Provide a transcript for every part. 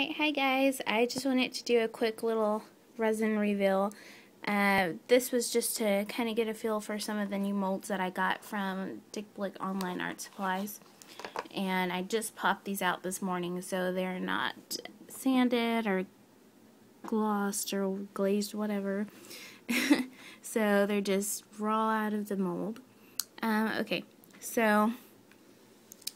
Alright, hi guys. I just wanted to do a quick little resin reveal. This was just to kind of get a feel for some of the new molds that I got from Dick Blick Online Art Supplies. And I just popped these out this morning, so they're not sanded or glossed or glazed, whatever. So they're just raw out of the mold. Okay, so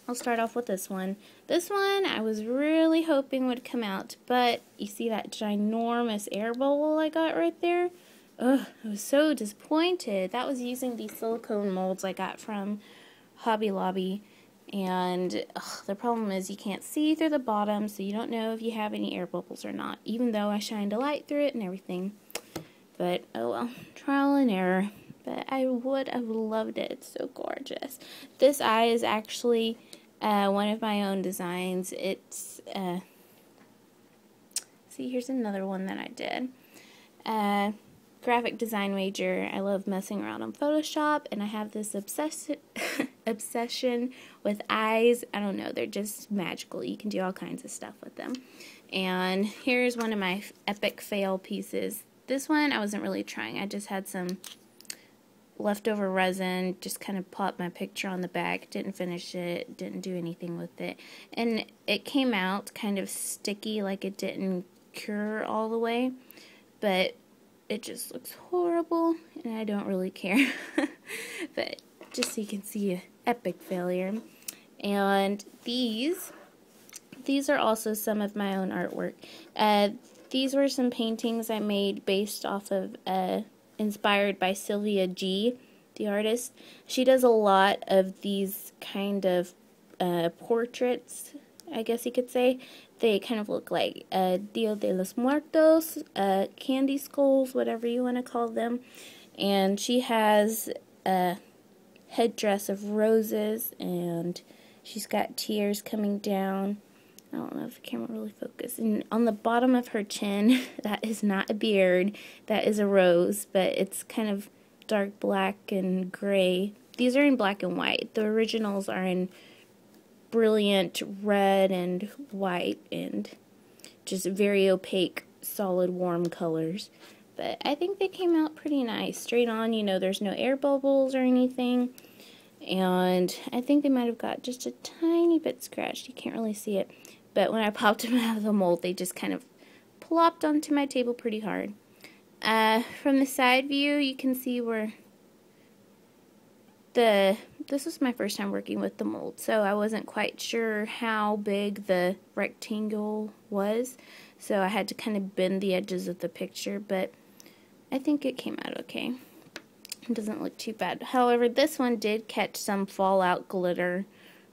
I'll start off with this one. This one I was really hoping would come out, but you see that ginormous air bubble I got right there? Ugh, I was so disappointed. That was using these silicone molds I got from Hobby Lobby, and the problem is you can't see through the bottom, so you don't know if you have any air bubbles or not, even though I shined a light through it and everything. But oh well, trial and error. But I would have loved it. It's so gorgeous. This eye is actually one of my own designs. It's, see, here's another one that I did. Graphic design major. I love messing around on Photoshop, and I have this obsession with eyes. I don't know, they're just magical. You can do all kinds of stuff with them. And here's one of my epic fail pieces. This one I wasn't really trying. I just had some leftover resin, just kind of popped my picture on the back, didn't finish it, didn't do anything with it, and it came out kind of sticky, like it didn't cure all the way, but it just looks horrible, and I don't really care. But just so you can see an epic failure. And these are also some of my own artwork. These were some paintings I made based off of inspired by Sylvia G, the artist. She does a lot of these kind of portraits, I guess you could say. They kind of look like Dia de los Muertos, candy skulls, whatever you want to call them. And she has a headdress of roses, and she's got tears coming down. I don't know if the camera really focuses. And on the bottom of her chin, that is not a beard, that is a rose, but it's kind of dark black and gray. These are in black and white. The originals are in brilliant red and white and just very opaque, solid, warm colors. But I think they came out pretty nice. Straight on, you know, there's no air bubbles or anything. And I think they might have got just a tiny bit scratched. You can't really see it. But when I popped them out of the mold, they just kind of plopped onto my table pretty hard. From the side view, you can see where this was my first time working with the mold, so I wasn't quite sure how big the rectangle was, so I had to kind of bend the edges of the picture, but I think it came out okay. It doesn't look too bad. However, this one did catch some fallout glitter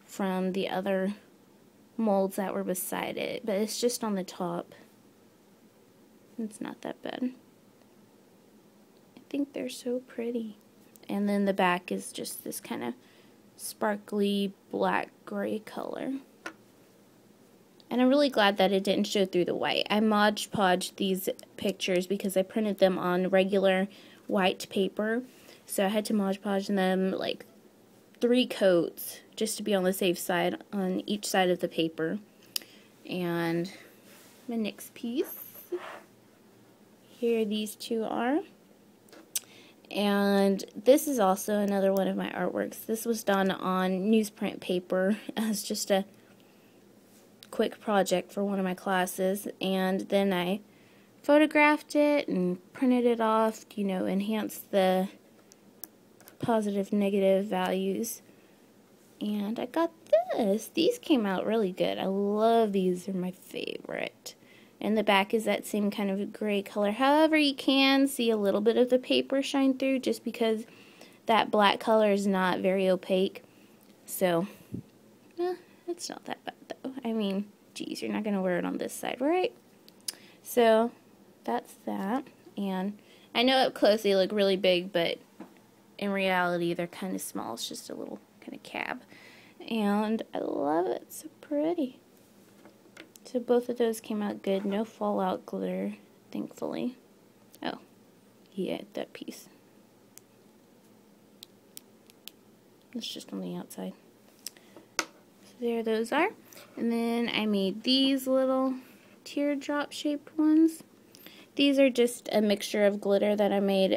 from the other molds that were beside it, but it's just on the top. It's not that bad. I think they're so pretty. And then the back is just this kind of sparkly black gray color. And I'm really glad that it didn't show through the white. I Mod Podged these pictures because I printed them on regular white paper, so I had to Mod Podge them like 3 coats just to be on the safe side on each side of the paper. And my next piece, here these two are. And this is also another one of my artworks. This was done on newsprint paper as just a quick project for one of my classes, and then I photographed it and printed it off, you know, enhanced the positive, negative values. And I got this. These came out really good. I love these. They're my favorite. And the back is that same kind of gray color. However, you can see a little bit of the paper shine through just because that black color is not very opaque. So, it's not that bad though. I mean, geez, you're not going to wear it on this side, right? So, that's that. And I know up close they look really big, but in reality they're kind of small. It's just a little kind of cab. And I love it. It's so pretty. So both of those came out good. No fallout glitter, thankfully. Oh, yeah, that piece. It's just on the outside. So there those are. And then I made these little teardrop shaped ones. These are just a mixture of glitter that I made.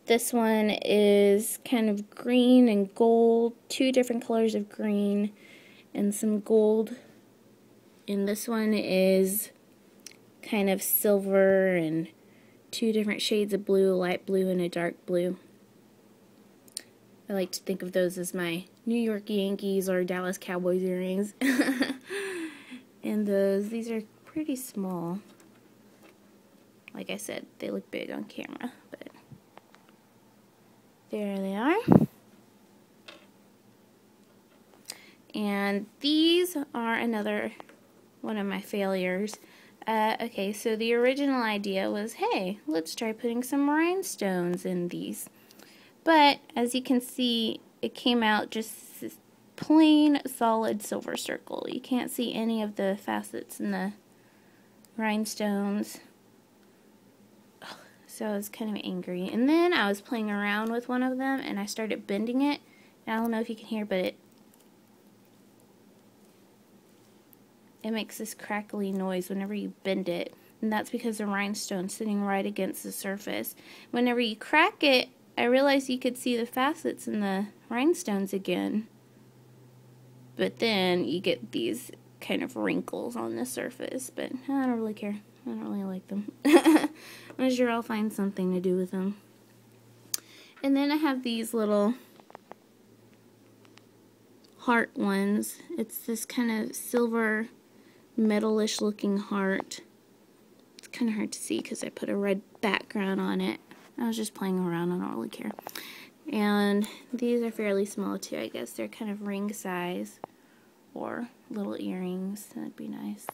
This one is kind of green and gold, 2 different colors of green and some gold. And this one is kind of silver and 2 different shades of blue, a light blue and a dark blue. I like to think of those as my New York Yankees or Dallas Cowboys earrings. And these are pretty small. Like I said, they look big on camera, but there they are. And these are another one of my failures. Okay, so the original idea was, hey, let's try putting some rhinestones in these. But, as you can see, it came out just this plain, solid silver circle. You can't see any of the facets in the rhinestones. So I was kind of angry. And then I was playing around with one of them, and I started bending it. And I don't know if you can hear, but it makes this crackly noise whenever you bend it. And that's because the rhinestone's sitting right against the surface. Whenever you crack it, I realized you could see the facets in the rhinestones again. But then you get these kind of wrinkles on the surface. But I don't really care. I don't really like them. I'm sure I'll find something to do with them. And then I have these little heart ones. It's this kind of silver metalish looking heart. It's kind of hard to see because I put a red background on it. I was just playing around, I don't really care. And these are fairly small too, I guess. They're kind of ring size or little earrings. That'd be nice.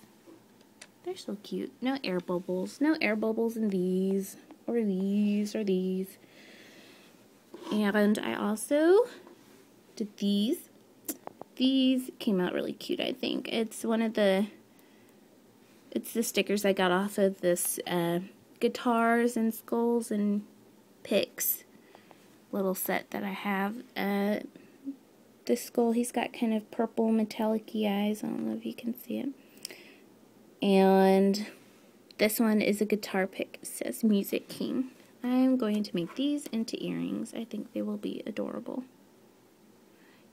They're so cute. No air bubbles. No air bubbles in these or these or these. And I also did these. These came out really cute, I think. It's the stickers I got off of this guitars and skulls and picks little set that I have. This skull, he's got kind of purple metallic-y eyes. I don't know if you can see it. And this one is a guitar pick. It says Music King. I'm going to make these into earrings. I think they will be adorable.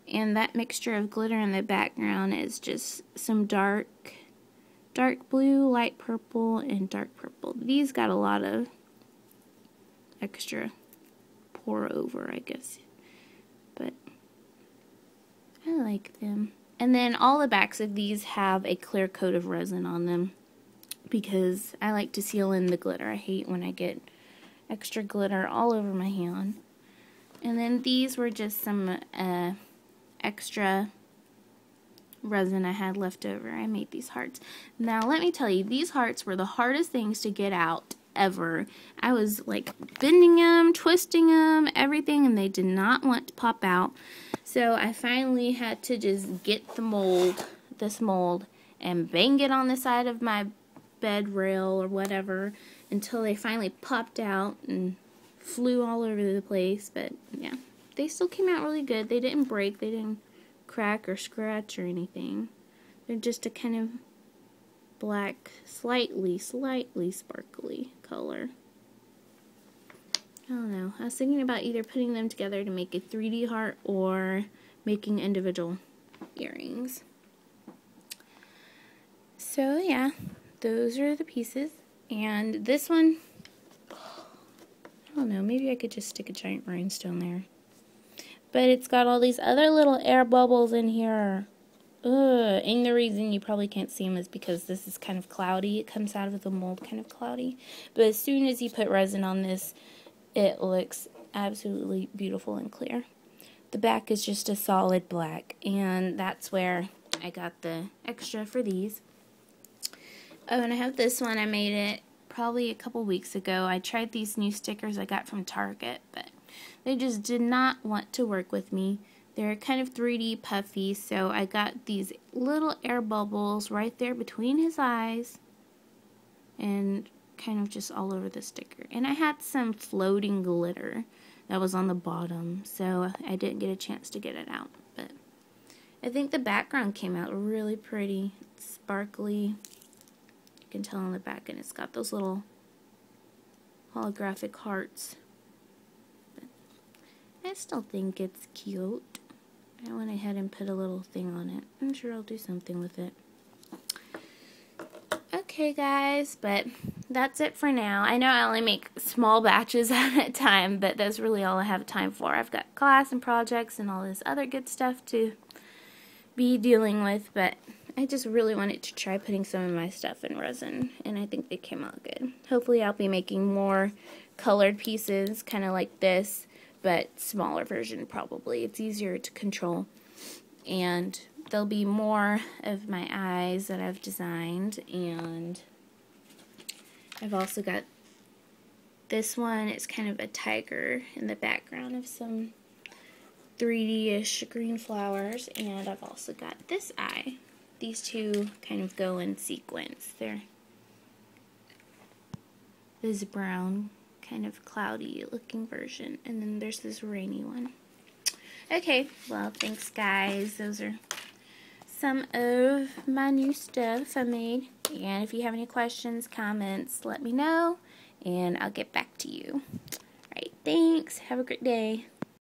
And that mixture of glitter in the background is just some dark blue, light purple, and dark purple. These got a lot of extra pour over, I guess. But I like them. And then all the backs of these have a clear coat of resin on them because I like to seal in the glitter. I hate when I get extra glitter all over my hand. And then these were just some extra resin I had left over. I made these hearts. Now let me tell you, these hearts were the hardest things to get out ever. I was like bending them, twisting them, everything, and they did not want to pop out. So I finally had to just get the mold, this mold, and bang it on the side of my bed rail or whatever until they finally popped out and flew all over the place. But yeah, they still came out really good. They didn't break, they didn't crack or scratch or anything. They're just a kind of black, slightly sparkly color. I don't know. I was thinking about either putting them together to make a 3D heart or making individual earrings. So yeah, those are the pieces. And this one, I don't know, maybe I could just stick a giant rhinestone there. But it's got all these other little air bubbles in here. Ugh. And the reason you probably can't see them is because this is kind of cloudy. It comes out of the mold kind of cloudy. But as soon as you put resin on this, it looks absolutely beautiful and clear. The back is just a solid black. And that's where I got the extra for these. Oh, and I have this one. I made it probably a couple weeks ago. I tried these new stickers I got from Target, but they just did not want to work with me. They're kind of 3D puffy, so I got these little air bubbles right there between his eyes and kind of just all over the sticker. And I had some floating glitter that was on the bottom, so I didn't get a chance to get it out. But I think the background came out really pretty. It's sparkly. You can tell on the back, and it's got those little holographic hearts. But I still think it's cute. I went ahead and put a little thing on it. I'm sure I'll do something with it. Okay guys, but that's it for now. I know I only make small batches at a time, but that's really all I have time for. I've got class and projects and all this other good stuff to be dealing with, but I just really wanted to try putting some of my stuff in resin, and I think they came out good. Hopefully I'll be making more colored pieces, kind of like this, but smaller version probably. It's easier to control, and there'll be more of my eyes that I've designed, and I've also got this one. It's kind of a tiger in the background of some 3D-ish green flowers, and I've also got this eye. These two kind of go in sequence. They're this brown, kind of cloudy looking version, and then there's this rainy one. Okay, well, thanks guys. Those are some of my new stuff I made, and if you have any questions, comments, let me know, and I'll get back to you. Alright, thanks. Have a great day.